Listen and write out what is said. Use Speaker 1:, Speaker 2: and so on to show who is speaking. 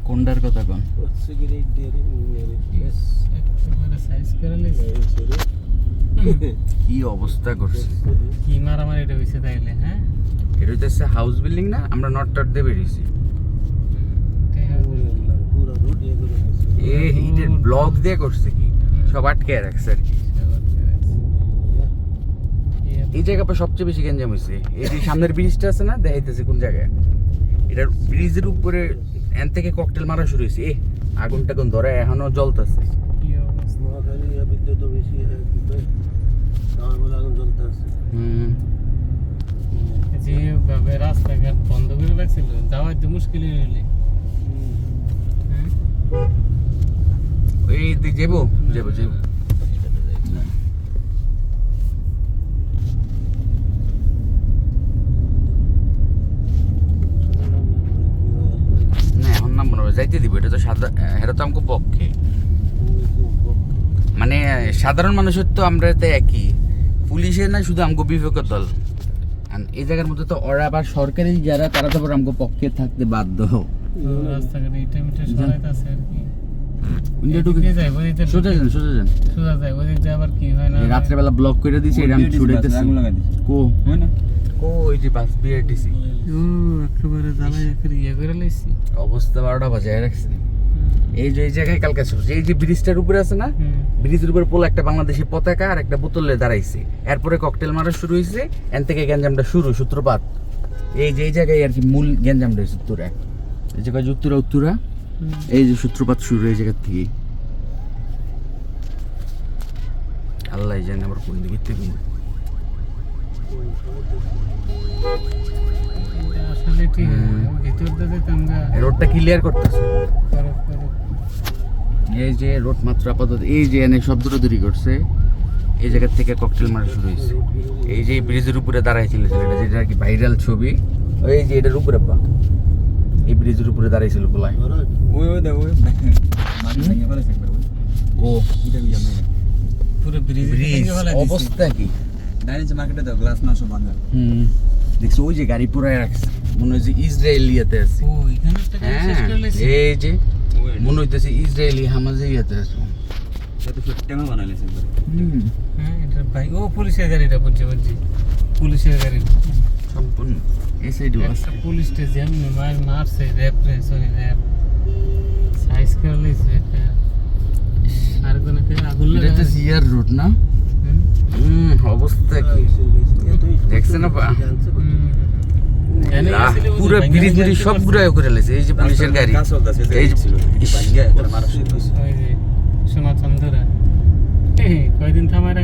Speaker 1: কোনটার কথা কোন? কি অবস্থা করছে,
Speaker 2: কি মারামারি এটা হইছে তাইলে। হ্যাঁ,
Speaker 1: এটা হচ্ছে হাউস বিল্ডিং না, আমরা নটটার দিয়ে বেরিয়েছি। হিটের ব্লক দিয়ে করছে কি, সব আটকে রাখছে আর কি। এই জায়গা পর সবচেয়ে বেশি গ্যাঞ্জাম হয়েছে। এই যে সামনের ব্রিজটা আছে না, দেখাইতেছে কোন জায়গায়। এটার ব্রিজের উপরে এন থেকে ককটেল মারা শুরু হয়েছে। আগুনটা কোন ধরে এখনো জ্বলতেছে।
Speaker 2: যেভাবে রাস্তাঘাট বন্ধ করে রাখছিল, যাওয়াই তো মুশকিল হইলে।
Speaker 1: এই দিক যাবো যাবো যাবো না, এখন না মনে হয় যাইতে দিব। এটা তো সাদা, এটা তো আমাকে পক্ষে, মানে সাধারণ মানুষের তো আমরা তো একই, পুলিশের না শুধু আমাকে বিবেকের দল। এই জায়গার মধ্যে তো ওরা আবার সরকারি যারা, তারা তো আমাকে পক্ষে থাকতে বাধ্য।
Speaker 2: রাস্তাঘাটে এটা মিটার সরাইতাছে আর কি।
Speaker 1: রাত্রেবেলা ব্লক করে দিয়েছে, এরকম ছুটাইতেছে। কো ওই যে বাস বিআরটিসি
Speaker 2: একেবারে জ্বালায় ইয়ে করে লাইছি।
Speaker 1: অবস্থা 12টা বাজায় রাখছে। এই যে এই জায়গায় কালকে এই যে ব্রিজটার উপরে আছে না, ব্রিজের উপরে পোলা একটা বাংলাদেশি পতাকা আর একটা বোতলে দাঁড়াইছে। এরপরে ককটেল মারা শুরু হয়েছে, এন থেকে গ্যাঞ্জামটা শুরু, সূত্রপাত এই যে এই জায়গায় আর কি। মূল গ্যাঞ্জামটা হয়েছে উত্তরা, এই জায়গায় উত্তরা এই যে সূত্রপাত শুরু এই জায়গা থেকে। আল্লাহ জানে আবার কোন দিকে থেকে।
Speaker 2: আসলে ঠিক ভিতর দিকে আমরা
Speaker 1: রোডটা ক্লিয়ার করতেছে। এই যে রোড মাত্র আপাতত এই যে এনে সব দূরদূরি করছে। এই জায়গা থেকে ককটেল মারা শুরু হয়েছে। এই যে ব্রিজের উপরে দাঁড়াইছিল ছেলেটা, যেটা আর কি ভাইরাল ছবি। ওই যে এটার উপরে বা এই ব্রিজের উপরে দাঁড়াইছিল পোলায়। ও
Speaker 2: পুরো ব্রিজ
Speaker 1: অবস্থা কি,
Speaker 3: মার্কেটে তো গ্লাস না সব ভাঙা।
Speaker 1: দেখছো ওই যে গাড়ি পুরাই রাখছে, মনে হচ্ছে ইসরায়েলিয়াতে আছে।
Speaker 2: ও এখানে একটা গাড়ি শেষ করে লাইছে।
Speaker 1: এই যে মনে হইতেছে ইসরায়েলি হামাজিয়াতে আছে।
Speaker 3: এটা তো টেমা বানাইছে একবারে।
Speaker 2: হ্যাঁ, এটা ভাই ও পুলিশের গাড়িটা বুঝছি পুলিশের গাড়ি
Speaker 1: সম্পূর্ণ এই সাইডে আছে।
Speaker 2: পুলিশ স্টেশন মারছে র‍্যাপ সাইজ করে লাইছে। আর কোন কে আগুন
Speaker 1: এটা তো সিআর রোড না। অবস্থা কি দেখছেন না, পুরো ব্রিজ ব্রিজ সব ঘুরায় করে লেছে। এই যে পুলিশের গাড়ি, এই যে
Speaker 2: সোনা চন্দরা কয়দিন থামায়